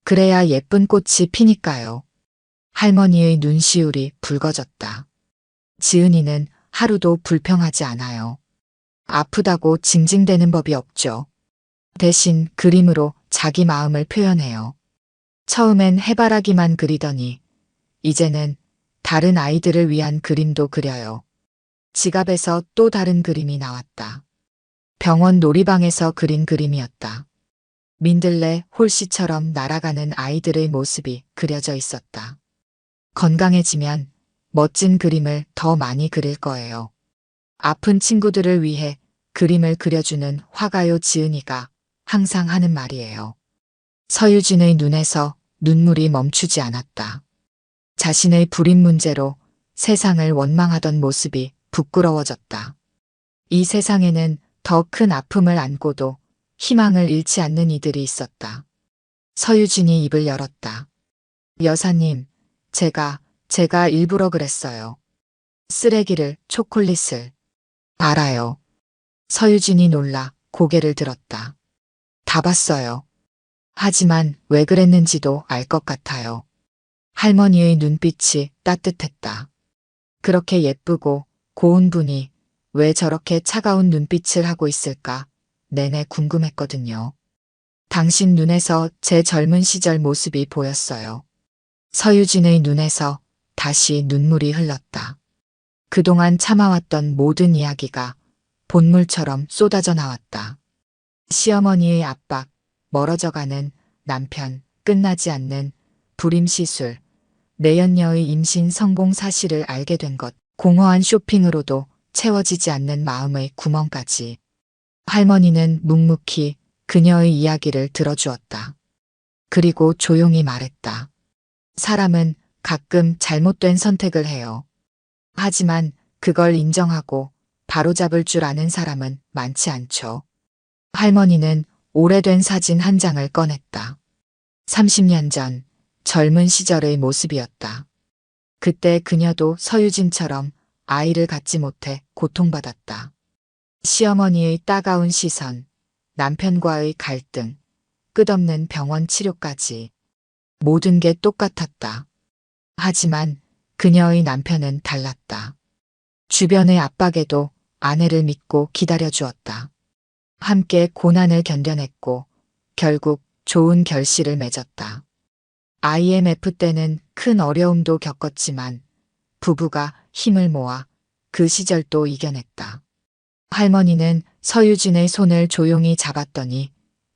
그래야 예쁜 꽃이 피니까요. 할머니의 눈시울이 붉어졌다. 지은이는 하루도 불평하지 않아요. 아프다고 징징대는 법이 없죠. 대신 그림으로 자기 마음을 표현해요. 처음엔 해바라기만 그리더니 이제는 다른 아이들을 위한 그림도 그려요. 지갑에서 또 다른 그림이 나왔다. 병원 놀이방에서 그린 그림이었다. 민들레 홀씨처럼 날아가는 아이들의 모습이 그려져 있었다. 건강해지면 멋진 그림을 더 많이 그릴 거예요. 아픈 친구들을 위해 그림을 그려주는 화가요 지은이가 항상 하는 말이에요. 서유진의 눈에서 눈물이 멈추지 않았다. 자신의 불임 문제로 세상을 원망하던 모습이 부끄러워졌다. 이 세상에는 더 큰 아픔을 안고도 희망을 잃지 않는 이들이 있었다. 서유진이 입을 열었다. 여사님, 제가 일부러 그랬어요. 쓰레기를, 초콜릿을. 알아요. 서유진이 놀라 고개를 들었다. 다 봤어요. 하지만 왜 그랬는지도 알 것 같아요. 할머니의 눈빛이 따뜻했다. 그렇게 예쁘고 고운 분이 왜 저렇게 차가운 눈빛을 하고 있을까 내내 궁금했거든요. 당신 눈에서 제 젊은 시절 모습이 보였어요. 서유진의 눈에서 다시 눈물이 흘렀다. 그동안 참아왔던 모든 이야기가 본물처럼 쏟아져 나왔다. 시어머니의 압박, 멀어져가는 남편, 끝나지 않는 불임 시술, 내연녀의 임신 성공 사실을 알게 된 것, 공허한 쇼핑으로도 채워지지 않는 마음의 구멍까지. 할머니는 묵묵히 그녀의 이야기를 들어주었다. 그리고 조용히 말했다. 사람은 가끔 잘못된 선택을 해요. 하지만 그걸 인정하고 바로잡을 줄 아는 사람은 많지 않죠. 할머니는 오래된 사진 한 장을 꺼냈다. 30년 전 젊은 시절의 모습이었다. 그때 그녀도 서유진처럼 아이를 갖지 못해 고통받았다. 시어머니의 따가운 시선, 남편과의 갈등, 끝없는 병원 치료까지 모든 게 똑같았다. 하지만 그녀의 남편은 달랐다. 주변의 압박에도 아내를 믿고 기다려주었다. 함께 고난을 견뎌냈고 결국 좋은 결실을 맺었다. IMF 때는 큰 어려움도 겪었지만 부부가 힘을 모아 그 시절도 이겨냈다. 할머니는 서유진의 손을 조용히 잡았더니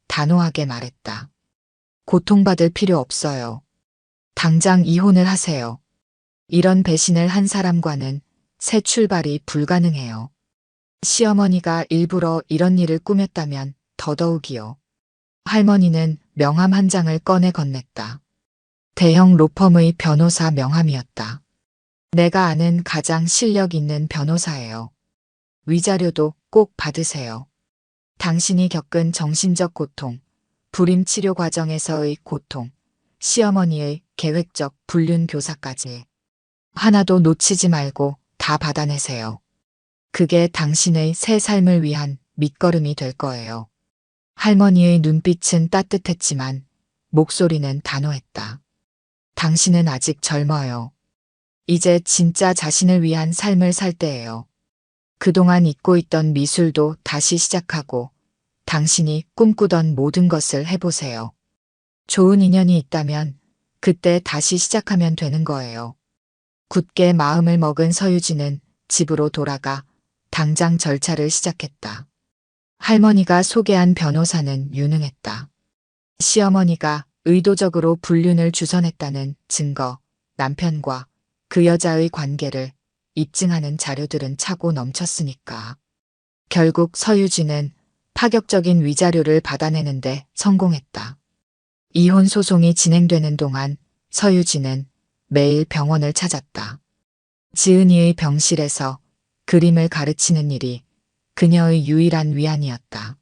단호하게 말했다. 고통받을 필요 없어요. 당장 이혼을 하세요. 이런 배신을 한 사람과는 새 출발이 불가능해요. 시어머니가 일부러 이런 일을 꾸몄다면 더더욱이요. 할머니는 명함 한 장을 꺼내 건넸다. 대형 로펌의 변호사 명함이었다. 내가 아는 가장 실력 있는 변호사예요. 위자료도 꼭 받으세요. 당신이 겪은 정신적 고통, 불임 치료 과정에서의 고통, 시어머니의 계획적 불륜 교사까지 하나도 놓치지 말고 다 받아내세요. 그게 당신의 새 삶을 위한 밑거름이 될 거예요. 할머니의 눈빛은 따뜻했지만 목소리는 단호했다. 당신은 아직 젊어요. 이제 진짜 자신을 위한 삶을 살 때예요. 그동안 잊고 있던 미술도 다시 시작하고 당신이 꿈꾸던 모든 것을 해보세요. 좋은 인연이 있다면 그때 다시 시작하면 되는 거예요. 굳게 마음을 먹은 서유진은 집으로 돌아가 당장 절차를 시작했다. 할머니가 소개한 변호사는 유능했다. 시어머니가 의도적으로 불륜을 주선했다는 증거, 남편과 그 여자의 관계를 입증하는 자료들은 차고 넘쳤으니까. 결국 서유진은 파격적인 위자료를 받아내는데 성공했다. 이혼 소송이 진행되는 동안 서유진은 매일 병원을 찾았다. 지은이의 병실에서 그림을 가르치는 일이 그녀의 유일한 위안이었다.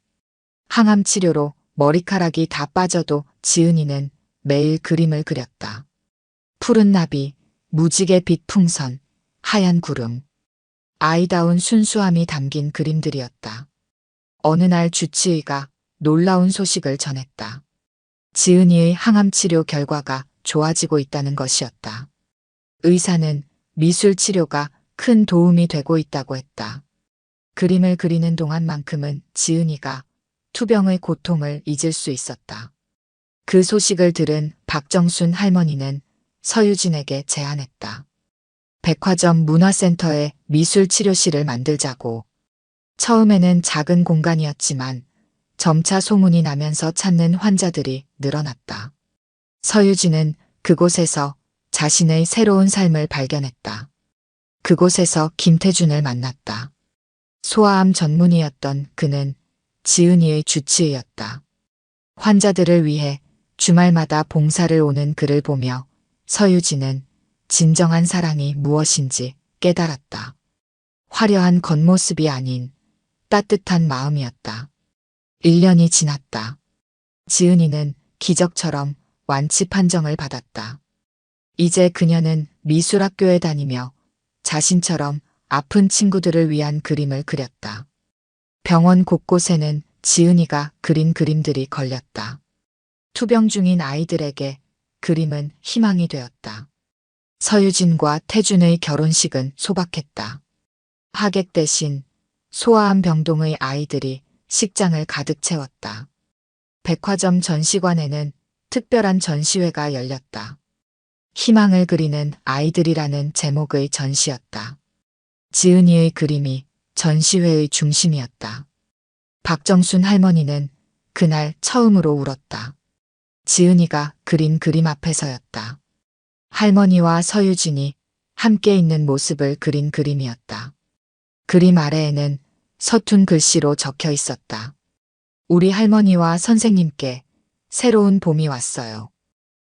항암 치료로 머리카락이 다 빠져도 지은이는 매일 그림을 그렸다. 푸른 나비, 무지개 빛 풍선, 하얀 구름. 아이다운 순수함이 담긴 그림들이었다. 어느 날 주치의가 놀라운 소식을 전했다. 지은이의 항암 치료 결과가 좋아지고 있다는 것이었다. 의사는 미술 치료가 큰 도움이 되고 있다고 했다. 그림을 그리는 동안만큼은 지은이가 투병의 고통을 잊을 수 있었다. 그 소식을 들은 박정순 할머니는 서유진에게 제안했다. 백화점 문화센터에 미술치료실을 만들자고. 처음에는 작은 공간이었지만 점차 소문이 나면서 찾는 환자들이 늘어났다. 서유진은 그곳에서 자신의 새로운 삶을 발견했다. 그곳에서 김태준을 만났다. 소아암 전문의였던 그는 지은이의 주치의였다. 환자들을 위해 주말마다 봉사를 오는 그를 보며 서유진은 진정한 사랑이 무엇인지 깨달았다. 화려한 겉모습이 아닌 따뜻한 마음이었다. 1년이 지났다. 지은이는 기적처럼 완치 판정을 받았다. 이제 그녀는 미술학교에 다니며 자신처럼 아픈 친구들을 위한 그림을 그렸다. 병원 곳곳에는 지은이가 그린 그림들이 걸렸다. 투병 중인 아이들에게 그림은 희망이 되었다. 서유진과 태준의 결혼식은 소박했다. 하객 대신 소아암 병동의 아이들이 식장을 가득 채웠다. 백화점 전시관에는 특별한 전시회가 열렸다. 희망을 그리는 아이들이라는 제목의 전시였다. 지은이의 그림이 전시회의 중심이었다. 박정순 할머니는 그날 처음으로 울었다. 지은이가 그린 그림 앞에서였다. 할머니와 서유진이 함께 있는 모습을 그린 그림이었다. 그림 아래에는 서툰 글씨로 적혀 있었다. 우리 할머니와 선생님께 새로운 봄이 왔어요.